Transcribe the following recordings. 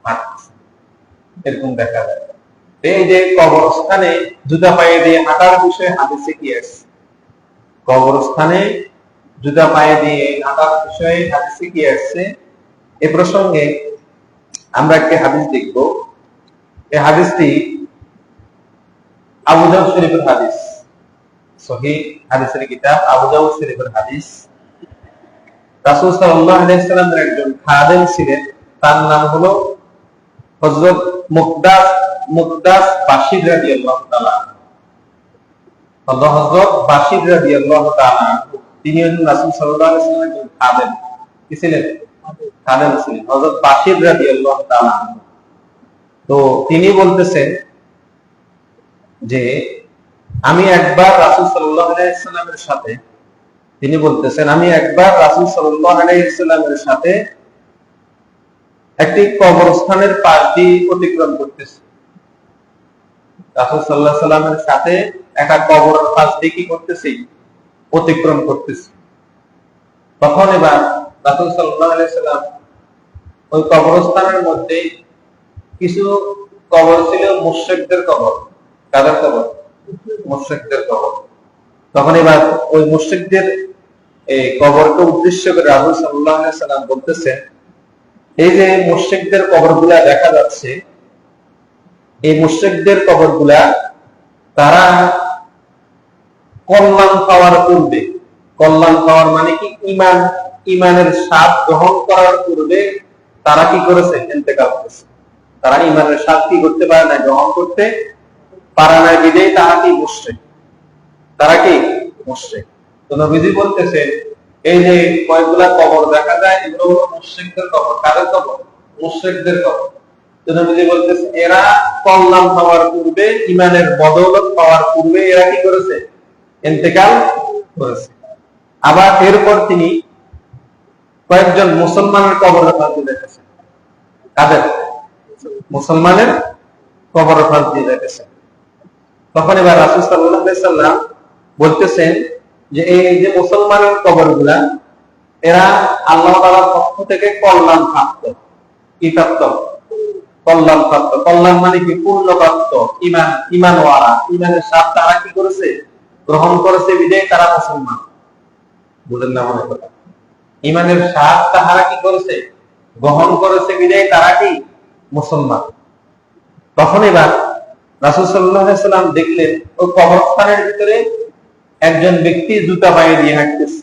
হাঁটতেছে, এরকম দেখা যায়। এই যে কবরস্থানে জুতা পায়ে দিয়ে হাঁটার বিষয়ে হাদিসে কি আছে? কবরস্থানে জুতা পায়ে দিয়ে হাঁটার বিষয়ে হাদিসে কি আসছে? এ প্রসঙ্গে আমরা একটি হাদিস দেখব। এই হাদিসটি আবু দাউদ শরীফের হাদিস, সহিহ হাদিসের কিতাব আবু দাউদ শরীফের হাদিস। রাসূল সাল্লাল্লাহু আলাইহি ওয়াসাল্লামের একজন খাদেম ছিলেন, তার নাম হলো হযরত মুকদাস বাশির রাদিয়াল্লাহু তাআলা। হযরত বাশির রাদিয়াল্লাহু তাআলা তিনি হলেন রাসূল সাল্লাল্লাহু আলাইহি ওয়াসাল্লামের একজন খাদেম। কি ছিলেন? খাদেম ছিলেন হযরত বাশির রাদিয়াল্লাহু তাআলা। তো তিনি বলতেছেন যে আমি একবার রাসূল সাল্লাল্লাহু আলাইহি ওয়াসাল্লামের সাথে, তিনি বলতেছেন আমি একবার রাসূল সাল্লাল্লাহু আলাইহি ওয়াসাল্লামের সাথে একটি কবরস্থানের পাশ দিয়ে অতিক্রম করতেছি। রাসূল সাল্লাল্লাহু আলাইহি ওয়াসাল্লামের সাথে একটা কবরের পাশ দিয়ে কি করতেছি? অতিক্রম করতেছি। তখন এবার রাসূল সাল্লাল্লাহু আলাইহি ওয়াসাল্লাম ওই কবরস্থানের মধ্যে কিছু কবর ছিল মুশরিকদের কবর। কাদের কবর? মুশরিকদের কবর। তখন এবার ওই মুশরিকদের এই কবরকে উদ্দেশ্য করে রাসূল সাল্লাল্লাহু আলাইহি ওয়াসাল্লাম বলতেছেন, এই যে মুশরিকদের কবরগুলা দেখা যাচ্ছে, এই মুশরিকদের কবরগুলা তারা কল্যাণ পাওয়ার পূর্বে, কল্যাণ পাওয়ার মানে কি? ইমানের স্বাদ গ্রহণ করার পূর্বে তারা কি করেছে? ইন্তেকাল করেছে। তারা ইমানের স্বাদ কি করতে পারে না? গ্রহণ করতে পারে না, বিধায় তারা কি? মুশরিক। তারা কি? মুশরিক। তো নবীজি বলতেছেন এই যে কয়গুলা কবর দেখা যায়, এগুলো হলো মুশরিকদের কবর। কাদের কবর? মুশরিকদের কবর। তো নবীজি বলতেছেন এরা কল্যাণ পাওয়ার পূর্বে, ইমানের বদৌলত পাওয়ার পূর্বে এরা কি করেছে? ইন্তেকাল করেছে। আবার এরপর তিনি কয়েকজন মুসলমানের কবরের পাশ দিয়ে দেখেছেন। কাদের? মুসলমানের কবরের পাশ দিয়ে দেখেছেন। তখন এবার রাসূল সাল্লাল্লাহু আলাইহি ওয়াসাল্লাম বলতেছেন যে এই যে মুসলমানের কবরগুলা, এরা আল্লাহ তাআলার পক্ষ থেকে কল্যাণ প্রাপ্ত। কি প্রাপ্ত? কল্যাণ প্রাপ্ত। কল্যাণ মানে কি? পূর্ণ প্রাপ্ত। ইমানওয়ালা, ইমানের স্বাদ তারা কি করেছে? গ্রহণ করেছে, বিধায় তারা মুসলমান। বুঝলেন না মনে কথা? ইমানের স্বাদ তারা কি করেছে? গ্রহণ করেছে, বিধায় তারা কি? মুসলমান। তখন এবার রাসূল সাল্লাল্লাহু আলাইহি ওয়াসাল্লাম দেখলেন ওই কবরস্থানের ভিতরে একজন ব্যক্তি জুতা পায়ে দিয়ে হাঁটতেছে।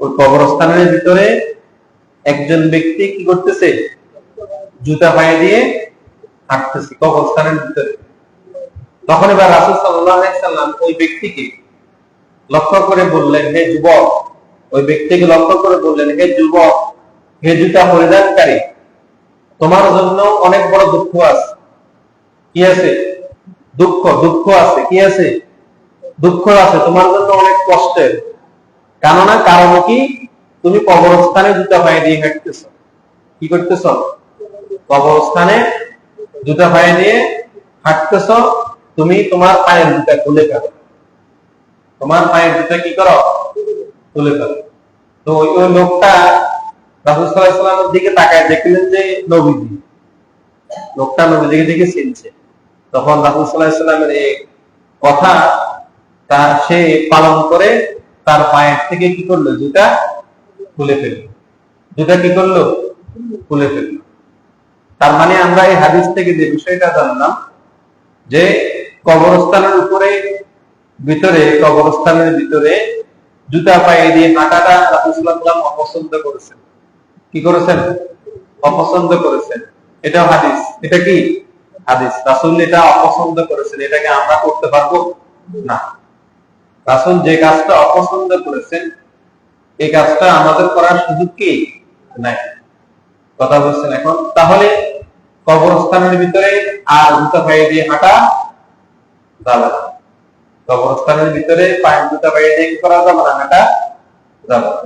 ওই কবরস্থানের ভিতরে একজন ব্যক্তি কি করতেছে? জুতা পায়ে দিয়ে হাঁটতেছে কবরস্থানের ভিতরে। তখন এবার রাসূল সাল্লাল্লাহু আলাইহি ওয়াসাল্লাম ওই ব্যক্তিকে লক্ষ্য করে বললেন, হে যুবক, ওই ব্যক্তিকে লক্ষ্য করে বললেন, হে যুবক, হে জুতা পরিধানকারী, তোমার জন্য অনেক বড় দুঃখ আছে। কি আছে? দুঃখ আছে। কি আছে? দুঃখ আছে, তোমার জন্য অনেক কষ্টের। কেননা কারণ কি? তুমি কবরস্থানে জুতা পায়ে দিয়ে হাঁটতেছ। কি করতেছ? কবরস্থানে জুতা পায়ে দিয়ে হাঁটতেছ। তুমি তোমার পায়ের জুতা খুলে ফেলো। তোমার পায়ের জুতা কি করো? খুলে ফেলো। তো ওই লোকটা রাসূল সাল্লাল্লাহু আলাইহি ওয়াসাল্লামের দিকে তাকায় দেখলেন যে নবীজি। লোকটা নবীজিকে দেখে চিনছে। তখন রাসূল সাল্লাল্লাহু আলাইহি ওয়াসাল্লামের এই কথা তার সে পালন করে তার পায়ের থেকে কি করলো? জুতা খুলে ফেলল। জুতা কি করলো? খুলে ফেলল। তার মানে আমরা এই হাদিস থেকে যে বিষয়টা জানলাম যে কবরস্থানের ভিতরে জুতা পায়ে দিয়ে হাঁটাটা রাসূল সাল্লাল্লাহু আলাইহি ওয়াসাল্লাম অপছন্দ করেছেন। কি করেছেন? অপছন্দ করেছেন। এটাও হাদিস। এটা কি? হাদিস। রাসূল এটা অপছন্দ করেছেন। এটাকে আমরা করতে পারবো না। রাসূল যে কাজটা অপছন্দ করেছেন এই কাজটা আমাদের করার সুযোগ কি নাই। কথা বলছেন এখন? তাহলে কবরস্থানের ভিতরে আর জুতা পায়ে দিয়ে হাঁটা যাবে না। কবরস্থানের ভিতরে পায়ের জুতা পায়ে দিয়ে কি করা যাবে না? হাঁটা যাবে না।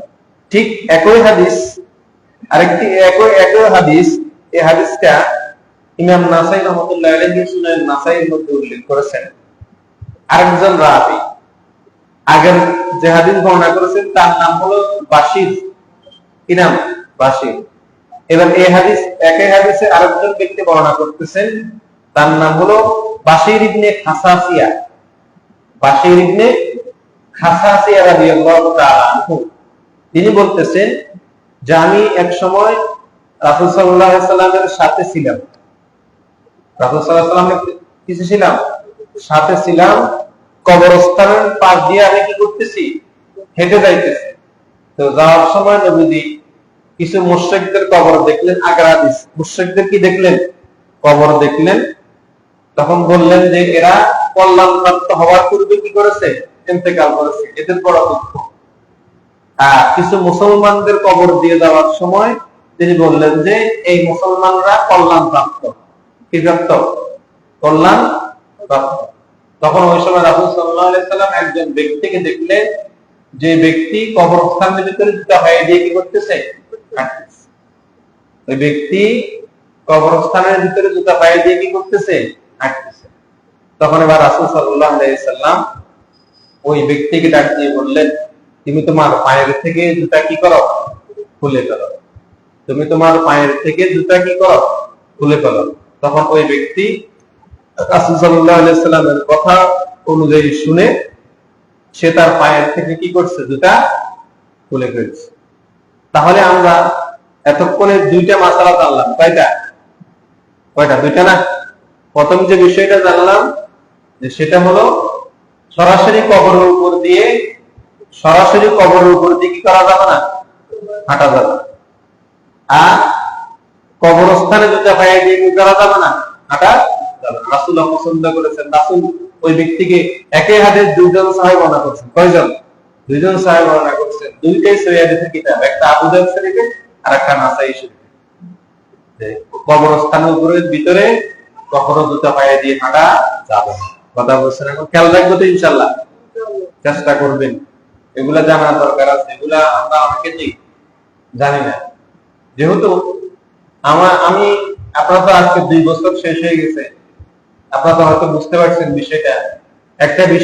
ঠিক একই হাদিস আরেকটি একই হাদিস, এই হাদিসটা ইমাম নাসাই রাহমাতুল্লাহি আলাইহি সুনান নাসাইয়ের মধ্যে উল্লেখ করেছেন। আরেকজন রাবী আগের যে হাদিস বর্ণনা করেছেন তার নাম হলো বাশির। কি নাম? বাশির। এবার এই হাদিস, একই হাদিসে আরেকজন ব্যক্তি বর্ণনা করতেছেন, তার নাম হলো বাশির ইবনে খাসাসিয়া। বাশির ইবনে খাসাসিয়া রাদিয়াল্লাহু তাআলা আনহু, তিনি বলতেছেন যে আমি এক সময় রাসূল সাল্লাল্লাহু আলাইহি সাল্লামের সাথে ছিলাম। রাসূল সাল্লাল্লাহু আলাইহি সাল্লামের কিছু ছিলাম, সাথে ছিলাম। কবরস্থানের পাশ দিয়ে আমি কি করতেছি, হেঁটে যাইতেছি। তো যাওয়ার সময় নবীজি কিছু মুশরিকদের কবর দেখলেন। আগ্রা দিস মুশরিকদের কি দেখলেন, কবর দেখলেন। তখন বললেন যে এরা কল্যাণপ্রাপ্ত হওয়ার পূর্বে কি করেছে, ইন্তেকাল করেছে, এদের বড় দুঃখ। আর কিছু মুসলমানদের কবর দিয়ে যাওয়ার সময় তিনি বললেন যে এই মুসলমানরা কল্যাণ প্রাপ্ত। কি প্রাপ্ত, কল্যাণ প্রাপ্ত। তখন ওই সময় রাসূল সাল্লাল্লাহু আলাইহি সাল্লাম একজন ব্যক্তিকে দেখলেন, যে ব্যক্তি কবরস্থানের ভিতরে জুতা পায়ে দিয়ে কি করতেছে, হাঁটতেছে। ওই ব্যক্তি কবরস্থানের ভিতরে জুতা পায়ে দিয়ে কি করতেছে, হাঁটতেছে। তখন এবার রাসূল সাল্লাল্লাহু আলাইহি সাল্লাম ওই ব্যক্তিকে ডাক দিয়ে বললেন, তুমি তোমার পায়ের থেকে জুতা কি করো, খুলে ফেলো। তুমি তোমার পায়ের থেকে জুতা কি করো, খুলে ফেলো। তখন ওই ব্যক্তি রাসূল সাল্লাল্লাহু আলাইহি সাল্লামের কথা অনুযায়ী শুনে সে তার পায়ের থেকে কি করছে, জুতা খুলে ফেলছে। তাহলে আমরা এতক্ষণে দুইটা মাসালা জানলাম। কয়টা, দুইটা না? প্রথম যে বিষয়টা জানলাম যে সেটা হলো সরাসরি কবরের উপর দিয়ে কি করা যাবে না, হাঁটা যাবে। আর কবরস্থানে জুতা পায়ে দিয়ে কি করা যাবে না, হাঁটা যাবে। রাসূল পছন্দ করেছেন, রাসূল ওই ব্যক্তিকে একই হাদিস দুইজন সাহাবী বর্ণনা করছেন। কয়জন, দুইজন সাহাবী বর্ণনা করছেন। দুইটাই সহিহ হাদিসের কিতাব, একটা আবু দাউদ শরীফে আর একটা নাসাঈ শরীফে। যে কবরস্থানের উপরের ভিতরে কখনো জুতা পায়ে দিয়ে হাঁটা যাবে না। কথা বলছেন, এখন খেয়াল রাখবো তো ইনশাআল্লাহ, চেষ্টা করবেন। এগুলা জানার দরকার আছে, এগুলা আমরা অনেকে জানি না। যেহেতু আমি আপনারা তো আজকে 2 বছর শেষ হয়ে গেছে, আপনারা তো হয়তো বুঝতে পারছেন বিষয়টা। একটা বিষয়